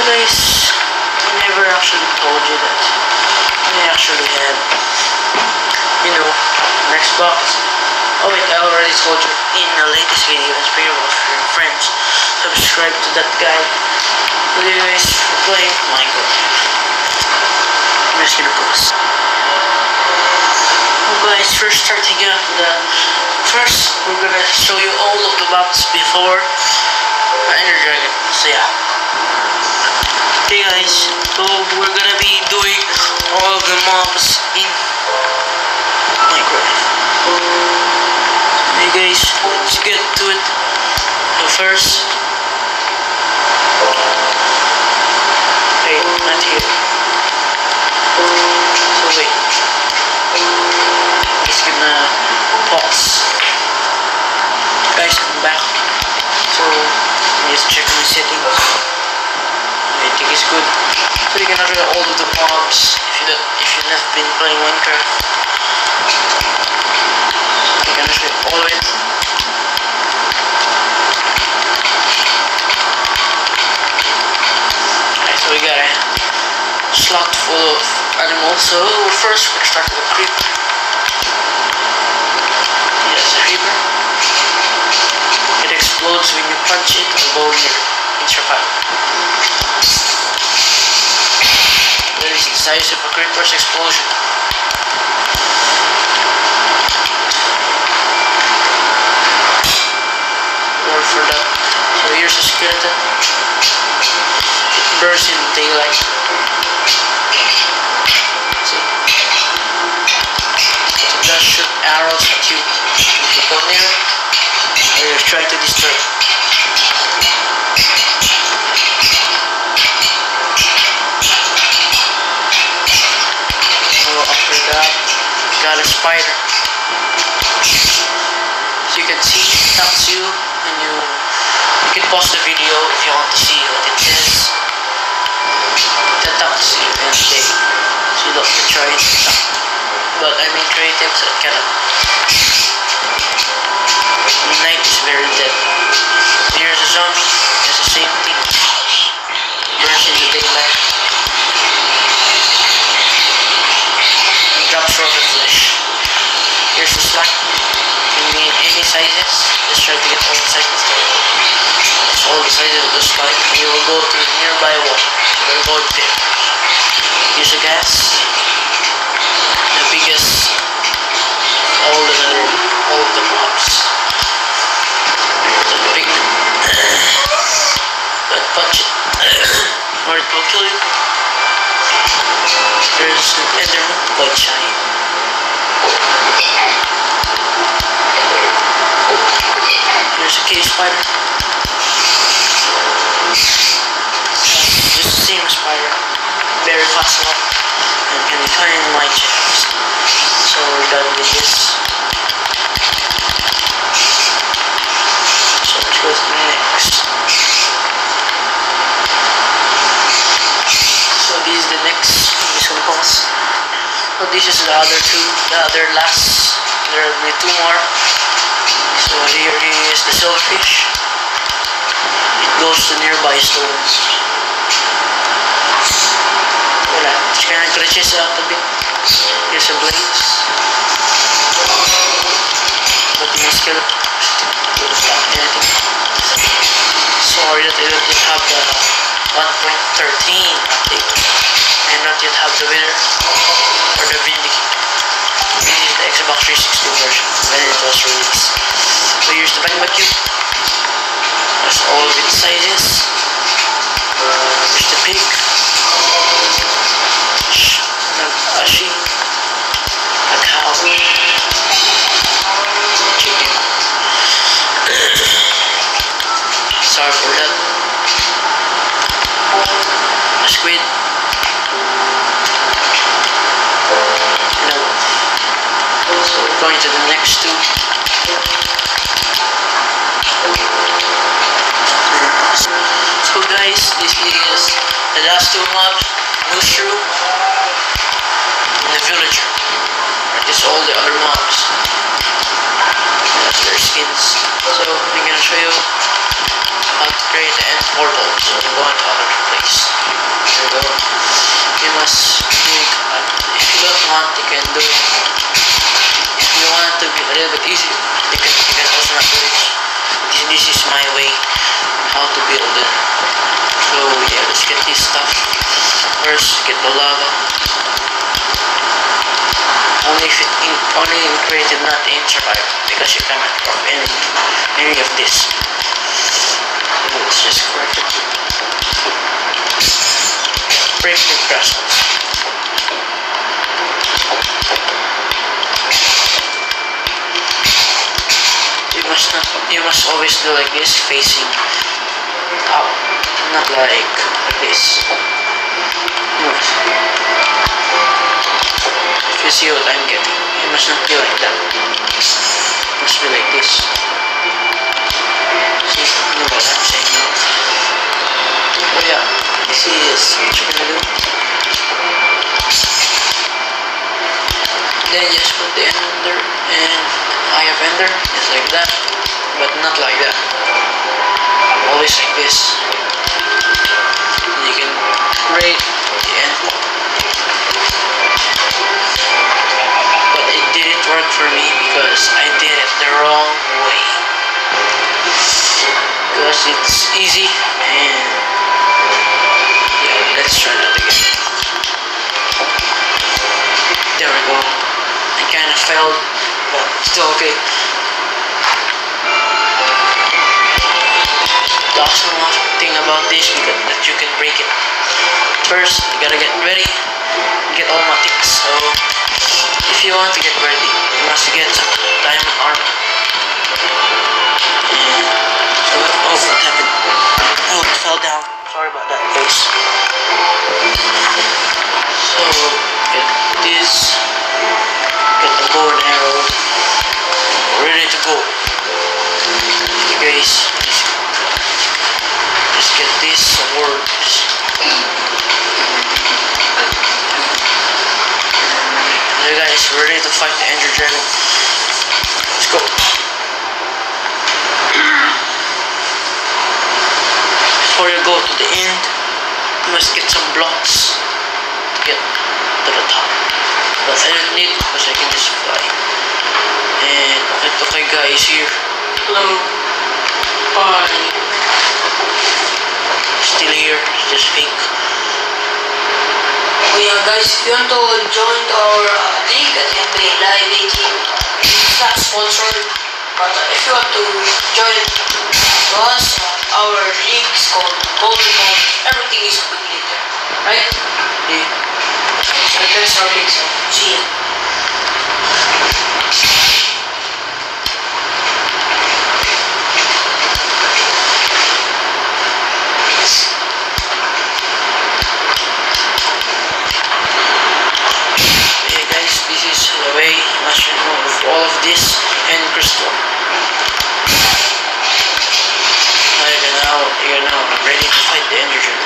guys, I never actually told you that I actually had, an Xbox. Oh wait, I already told you in the latest video. It's pretty well for your friends. Subscribe to that guy. But anyways, we're playing Minecraft. I'm just gonna pause. Oh guys, first starting out first we're gonna show you all of the maps before Ender Dragon. So yeah. Okay guys, so we're gonna be doing all of the mobs in Minecraft. Hey guys, let's get to it. So first, wait, not here. So wait, just gonna pause. Guys, I'm back. So just check my settings. I think it's good. So you can have all of the mobs if you've not been playing Minecraft. You can actually all of it. Alright, so we got a slot full of animals. So first we're gonna start with a creeper. Yes, a creeper. It explodes when you punch it or go near it. It's your fire. That is the size of a creeper's explosion. More for that. So here's a skeleton. It bursts in daylight. See? It does shoot arrows at you if you go near it or you try to destroy it. Got a spider. So you can see it attacks you and you can pause the video if you want to see what it is. It attacks you and they so you don't have to try it. But I'm in creative so I cannot. The night is very dead. Here's a zombie, it's the same thing. Burns in the daylight. Drops from the flesh. Here's the slime. Can be in any sizes. Just try to get all the sizes there. It's all the sizes of the slime. You will go to the nearby wall. So we'll go there. Here's a gas. The biggest all of the mobs. There's a big but punch it. Or it will kill you. There's an enderman quite shy. Here's a cave spider. Just the same spider. Very fast one. And can be found in my chest. So we're done with this. So let's go to the next. So this is the next. So this is the other last. There will be two more. So here is the silverfish. It goes to nearby stones. Wala, just kind of glitches out a bit. Here's a blaze. But the skeleton would have done anything. Sorry that I don't yet have the 1.13 update. I not yet have the winner or the Vindicator. This is the Xbox 360 version when it was released. So here's the magma cube. There's all of its sizes. There's the pig. A sheep. A cow. Chicken. Sorry for that. A squid. So we're going to the next two. So guys, this is the last two mobs, Mushroom and the Villager. This is all the other mobs. That's their skins. So I'm gonna show you how to create the end portal. So we're going to other place. want, you can do it. If you want to be a little bit easy, you can also not do it. This is my way how to build it. So yeah, let's get this stuff. First, get the lava. Only in creative, not in survival, because you cannot drop any of this. So let's just correct it. Break the crystals. You must always do like this, facing up, not like this. If you see what I'm getting, you must not be like that. It must be like this. See, you know what I'm saying now. Oh yeah, this is what you're gonna do. Then just put the ender and eye of ender, just like that, but not like that. Always like this. And you can create the end point. But it didn't work for me because I did it the wrong way. Because it's easy and yeah, let's try that again. There we go. I kind of failed, but still okay. The awesome thing about this is that you can break it. First, you gotta get ready, get all my ticks. So, if you want to get ready, you must get some diamond armor. So, oh, what happened? Oh, it fell down. Sorry about that, guys. So, get this. Get the bow and arrow. Ready to go. You guys, just get these swords. You guys, ready to fight the Ender Dragon? Let's go. Before you go to the end, you must get some blocks to get to the top. But I don't need because I can just fly. And okay guys, here. Hello. Hi. Still here, just fake. Oh yeah guys, if you want to join our league at NBA Live 18, it's not sponsored, but if you want to join us, our league is called Golden Mode. Everything is completely there, right? Yeah. So that's our league, so see ya. This is the way you must remove all of this and crystal. You're now ready to fight the Ender Dragon.